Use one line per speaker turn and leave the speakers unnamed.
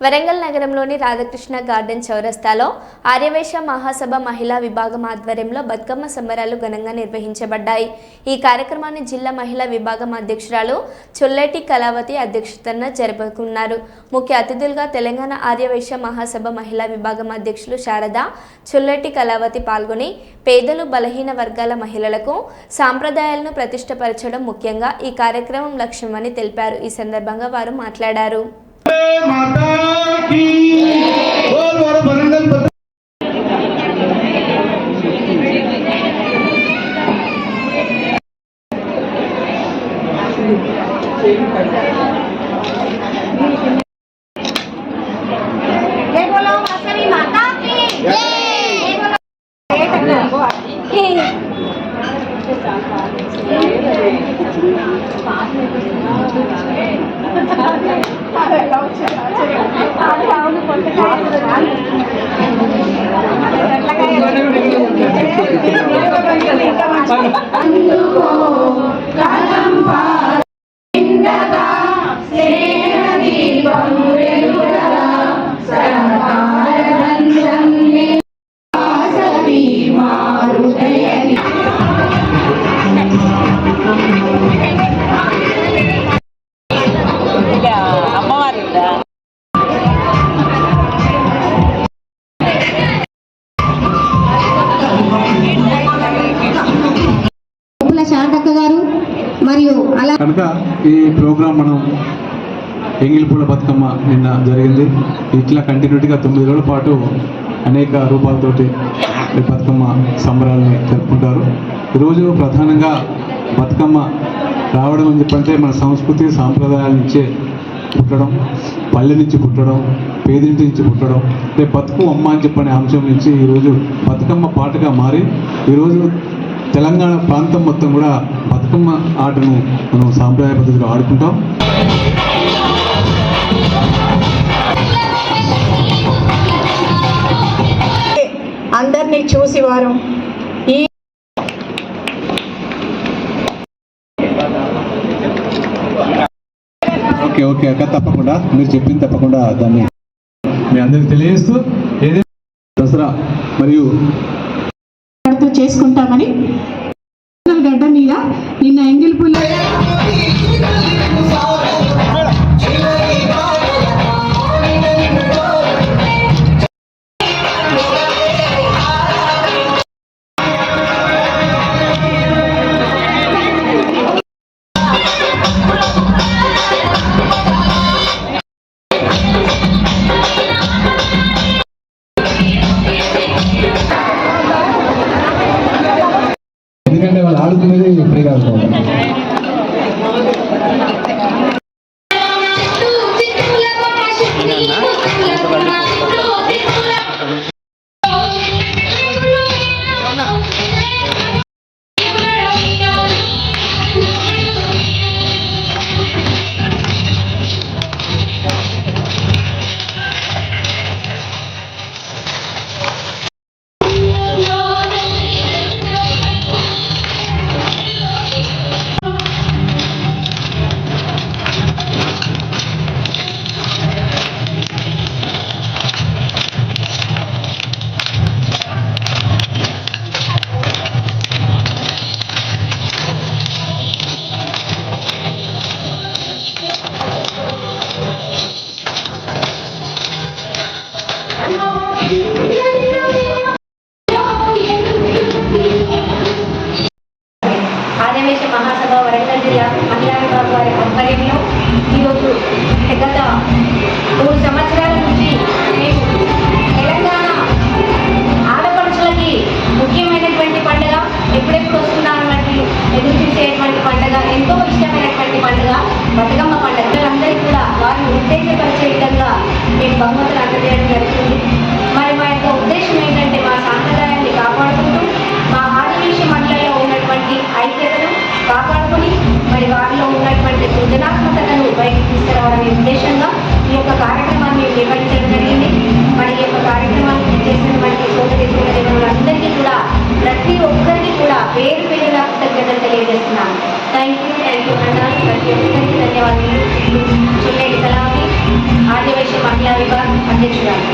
వరంగల్ నగరంలోని రాధాకృష్ణ గార్డెన్ చౌరస్తాలో ఆర్యవైశ్య మహాసభ మహిళా విభాగం ఆధ్వర్యంలో బతుకమ్మ సంబరాలు ఘనంగా నిర్వహించబడ్డాయి. ఈ కార్యక్రమాన్ని జిల్లా మహిళా విభాగం అధ్యక్షురాలు చొల్లటి కళావతి అధ్యక్షతన జరుపుకున్నారు. ముఖ్య అతిథులుగా తెలంగాణ ఆర్యవైశ్య మహాసభ మహిళా విభాగం అధ్యక్షులు శారద చొల్లటి కళావతి పాల్గొని పేదలు బలహీన వర్గాల మహిళలకు సాంప్రదాయాలను ప్రతిష్టపరచడం ముఖ్యంగా ఈ కార్యక్రమం లక్ష్యమని తెలిపారు. ఈ సందర్భంగా వారు మాట్లాడారు.
माता की बोल बोल वरंगल
जय बोलो वासवी माता की जय
కనుక ఈ ప్రోగ్రాం మనం ఎంగిలిపూల బతుకమ్మ నిన్న జరిగింది. ఇట్లా కంటిన్యూటీగా 9 రోజుల పాటు అనేక రూపాలతోటి బతుకమ్మ సంబరాలని జరుపుకుంటారు. ఈరోజు ప్రధానంగా బతుకమ్మ రావడం అని చెప్పంటే మన సంస్కృతి సాంప్రదాయాల నుంచే పుట్టడం, పల్లె నుంచి పుట్టడం, పేదింటి నుంచి పుట్టడం, రేపు బతుకు అమ్మ అని చెప్పనే అంశం నుంచి ఈరోజు బతుకమ్మ పాటగా మారి ఈరోజు తెలంగాణ ప్రాంతం మొత్తం కూడా బతుకమ్మ ఆటను మనం సాంప్రదాయ పద్ధతిలో ఆడుకుంటాం.
అందరినీ చూసి వారు ఈ
ఓకే ఓకే అక్క, తప్పకుండా మీరు చెప్పింది తప్పకుండా దాన్ని మీ అందరికి తెలియజేస్తూ ఏదైనా దసరా మరియు
చేసుకుంటామని గడ్డ మీద నిన్న ఎంగిలిపూల
ఎందుకంటే వాళ్ళు ఆడుకునేది ఫ్రీగా ఆడుకోవాలి.
ఆర్యవైశ్య మహాసభ వరంగల్ జిల్లా మహిళా విభాగం వారి ఆధ్వర్యంలో ఈరోజు గత 3 సంవత్సరాల నుంచి మేము తెలంగాణ ఆడపడుచులకి ముఖ్యమైనటువంటి పండుగ, ఎప్పుడెప్పుడు వస్తున్నారన్నట్టు ఎదురు చూసేటువంటి పండుగ, ఎంతో ఇష్టమైనటువంటి పండుగ బతుకమ్మ పండుగ. పిల్లలందరికీ కూడా వారిని ఉత్తేజపరిచే విధంగా మేము బహుమతులు అందజేయడం జరుగుతుంది. మరి మా యొక్క ఉద్దేశం ఏంటంటే మా సాంప్రదాయాన్ని కాపాడుకుంటూ మా ఆదివాసీ మహిళల్లో ఉన్నటువంటి ఐక్యతను కాపాడుకుని మరి వారిలో ఉన్నటువంటి సృజనాత్మకతను బయటకు తీసుకురావాలనే ఉద్దేశంగా ఈ యొక్క కార్యక్రమాన్ని నిర్వహించడం జరిగింది. మరి ఈ యొక్క కార్యక్రమాన్ని చేసినటువంటి సోదరులందరికీ కూడా ప్రతి ఒక్కరికి కూడా పేరు పేరుగా కృతజ్ఞతలు తెలియజేస్తున్నాను. థ్యాంక్ యూ అన్నారు. ప్రతి ఒక్కరికి ధన్యవాదాలు. చొల్లటి కళావతి ఆర్యవైశ్య మహిళా విభాగం అధ్యక్షురాలు.